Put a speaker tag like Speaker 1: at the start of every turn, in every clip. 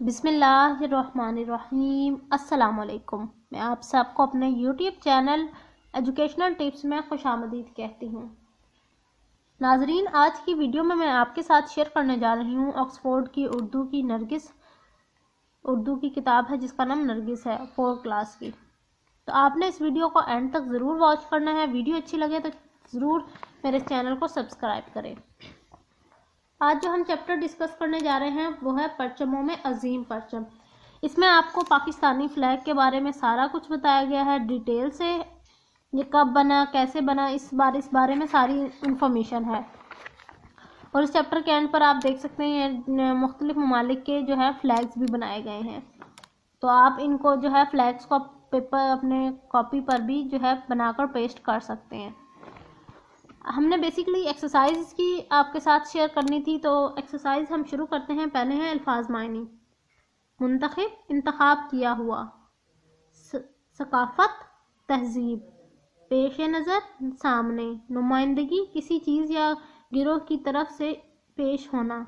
Speaker 1: बिस्मिल्लाहिर्रहमानिर्रहीम। अस्सलाम वालेकुम। मैं आप सबको अपने यूट्यूब चैनल एजुकेशनल टिप्स में खुशामदीद कहती हूँ। नाजरीन, आज की वीडियो में मैं आपके साथ शेयर करने जा रही हूँ ऑक्सफोर्ड की उर्दू की किताब है जिसका नाम नरगिस है, 4 क्लास की। तो आपने इस वीडियो को एंड तक ज़रूर वॉच करना है। वीडियो अच्छी लगे तो ज़रूर मेरे चैनल को सब्सक्राइब करें। आज जो हम चैप्टर डिस्कस करने जा रहे हैं वो है परचमों में अजीम परचम। इसमें आपको पाकिस्तानी फ्लैग के बारे में सारा कुछ बताया गया है डिटेल से। ये कब बना, कैसे बना, इस बारे में सारी इंफॉर्मेशन है। और इस चैप्टर के एंड पर आप देख सकते हैं मुख्तलिफ ममालिक के जो है फ्लैग्स भी बनाए गए हैं। तो आप इनको जो है फ्लैग्स को पेपर अपने कॉपी पर भी जो है बनाकर पेस्ट कर सकते हैं। हमने बेसिकली एक्सरसाइज की आपके साथ शेयर करनी थी, तो एक्सरसाइज हम शुरू करते हैं। पहले हैं अल्फाज मायनी। मुंतखब, इंतखाब किया हुआ। सकाफत, तहजीब। पेश नज़र, सामने। नुमाइंदगी, किसी चीज़ या गिरोह की तरफ से पेश होना।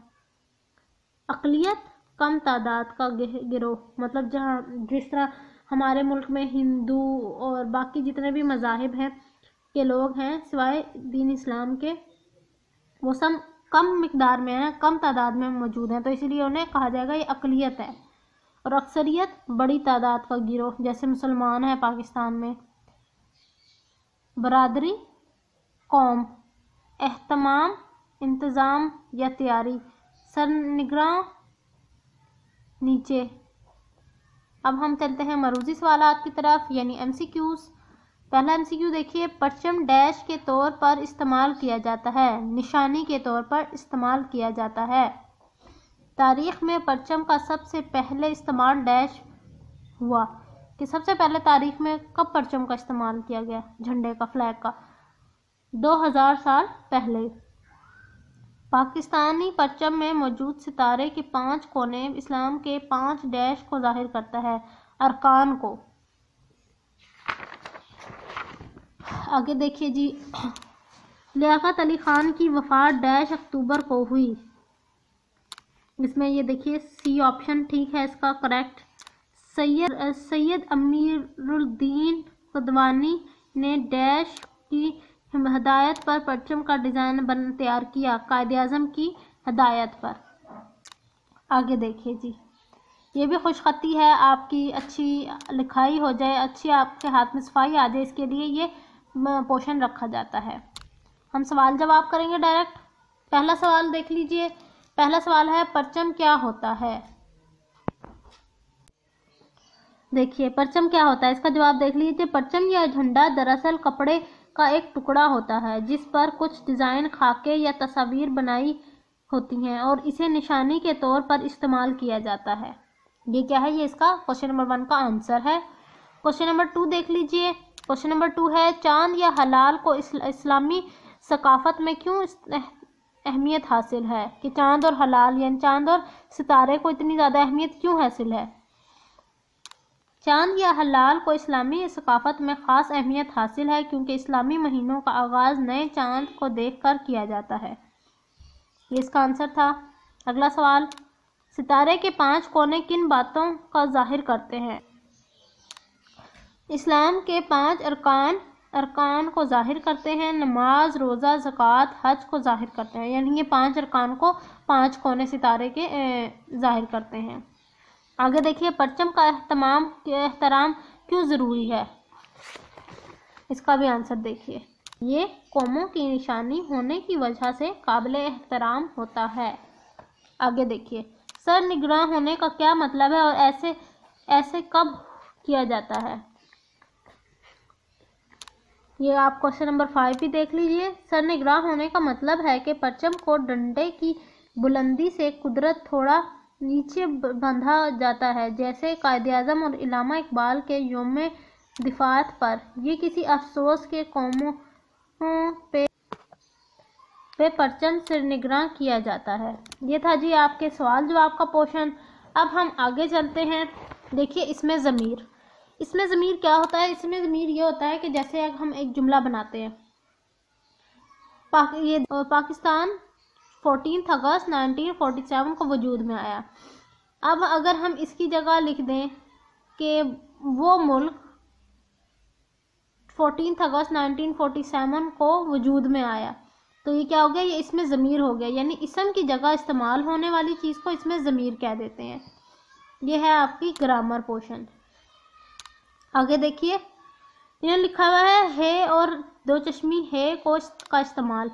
Speaker 1: अक़लियत, कम तादाद का गिरोह, मतलब जिस तरह हमारे मुल्क में हिंदू और बाकी जितने भी मज़ाहिब हैं के लोग हैं सिवाय दीन इस्लाम के, वो सब कम मिकदार में हैं, कम तादाद में मौजूद हैं, तो इसीलिए उन्हें कहा जाएगा ये अक़लियत है। और अक्सरियत, बड़ी तादाद का गिरोह, जैसे मुसलमान है पाकिस्तान में। बरादरी, कौम। एहतमाम, इंतज़ाम या तैयारी। सरनिगरां, नीचे। अब हम चलते हैं मरूजी सवालात की तरफ, यानी MCQs। पहला MCQ देखिए, परचम डैश के तौर पर इस्तेमाल किया जाता है, निशानी के तौर पर इस्तेमाल किया जाता है। तारीख़ में परचम का सबसे पहले इस्तेमाल डैश हुआ, कि सबसे पहले तारीख़ में कब परचम का इस्तेमाल किया गया, झंडे का, फ्लैग का, 2000 साल पहले। पाकिस्तानी परचम में मौजूद सितारे के 5 कोने इस्लाम के 5 डैश को जाहिर करता है, अरकान को। आगे देखिए जी, लियाकत अली खान की वफ़ात डैश अक्टूबर को हुई। इसमें ये देखिए C ऑप्शन ठीक है इसका करेक्ट। सैयद अमीरुद्दीन क़दवानी ने डैश की हदायत पर परचम का डिज़ाइन तैयार किया, कायदे-आज़म की हदायत पर। आगे देखिए जी, ये भी खुशखती है, आपकी अच्छी लिखाई हो जाए, अच्छी आपके हाथ में सफाई आ जाए, इसके लिए ये पोर्शन रखा जाता है। हम सवाल जवाब करेंगे डायरेक्ट। पहला सवाल देख लीजिए। पहला सवाल है, परचम क्या होता है। देखिए परचम क्या होता है, इसका जवाब देख लीजिए। परचम या झंडा दरअसल कपड़े का एक टुकड़ा होता है जिस पर कुछ डिज़ाइन, खाके या तस्वीर बनाई होती हैं और इसे निशानी के तौर पर इस्तेमाल किया जाता है। ये क्या है, ये इसका क्वेश्चन नंबर 1 का आंसर है। क्वेश्चन नंबर 2 देख लीजिए। क्वेश्चन नंबर 2 है, चांद या हलाल को इस्लामी सकाफत में क्यों अहमियत हासिल है, कि चांद और हलाल यानी चांद और सितारे को इतनी ज़्यादा अहमियत क्यों हासिल है। चांद या हलाल को इस्लामी सकाफत में ख़ास अहमियत हासिल है क्योंकि इस्लामी महीनों का आगाज़ नए चांद को देखकर किया जाता है। ये इसका आंसर था। अगला सवाल, सितारे के 5 कोने किन बातों का जाहिर करते हैं। इस्लाम के 5 अरकान को जाहिर करते हैं। नमाज, रोज़ा, ज़कात, हज को जाहिर करते हैं, यानी ये 5 अरकान को 5 कोने सितारे के जाहिर करते हैं। आगे देखिए, परचम का एहतराम क्यों ज़रूरी है, इसका भी आंसर देखिए। ये कौमों की निशानी होने की वजह से काबिल एहतराम होता है। आगे देखिए, सरनिगरां होने का क्या मतलब है और ऐसे कब किया जाता है। ये आप क्वेश्चन नंबर 5 भी देख लीजिए। सरनिगरां होने का मतलब है कि परचम को डंडे की बुलंदी से कुदरत थोड़ा नीचे बंधा जाता है, जैसे कायदे-आज़म और इल्लामा इकबाल के यौम दिफात पर। ये किसी अफसोस के कौमों पे परचम सरनिगरां किया जाता है। ये था जी आपके सवाल जवाब का पोर्शन। अब हम आगे चलते हैं। देखिए इसमें ज़मीर क्या होता है। इसमें ज़मीर ये होता है कि जैसे हम एक जुमला बनाते हैं, पाकिस्तान 14 अगस्त 1947 को वजूद में आया। अब अगर हम इसकी जगह लिख दें कि वो मुल्क 14 अगस्त 1947 को वजूद में आया, तो ये क्या हो गया, ये इसमें ज़मीर हो गया, यानी इसम की जगह इस्तेमाल होने वाली चीज़ को इसमें ज़मीर कह देते हैं। ये है आपकी ग्रामर पोर्शन। आगे देखिए, यहाँ लिखा हुआ है और दो चश्मी है को का इस्तेमाल।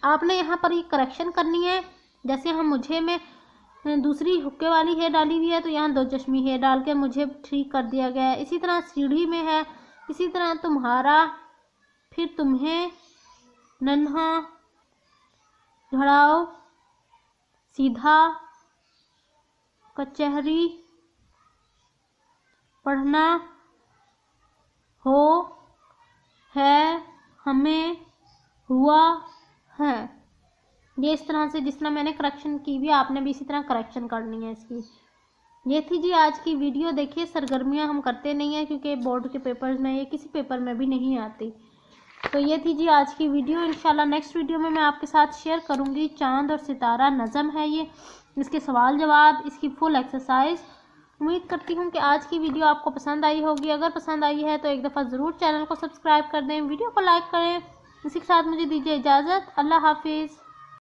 Speaker 1: आपने यहाँ पर ये करेक्शन करनी है। जैसे हम मुझे में दूसरी हुक्के वाली है डाली हुई है, तो यहाँ दो चश्मी है डाल के मुझे ठीक कर दिया गया है। इसी तरह सीढ़ी में है, इसी तरह तुम्हारा, फिर तुम्हें, नन्हा, घड़ाओ, सीधा, कचहरी, पढ़ना, हो, है, हमें, हुआ, है। ये इस तरह से जिस तरह मैंने करेक्शन की भी, आपने भी इसी तरह करेक्शन करनी है इसकी। ये थी जी आज की वीडियो। देखिए, सरगर्मियाँ हम करते नहीं हैं क्योंकि बोर्ड के पेपर्स में, ये किसी पेपर में भी नहीं आती। तो ये थी जी आज की वीडियो। इंशाल्लाह नेक्स्ट वीडियो में मैं आपके साथ शेयर करूँगी चांद और सितारा नज़म है ये, इसके सवाल जवाब, इसकी फुल एक्सरसाइज। उम्मीद करती हूँ कि आज की वीडियो आपको पसंद आई होगी। अगर पसंद आई है तो एक दफ़ा ज़रूर चैनल को सब्सक्राइब कर दें, वीडियो को लाइक करें। इसी के साथ मुझे दीजिए इजाज़त। अल्लाह हाफिज़।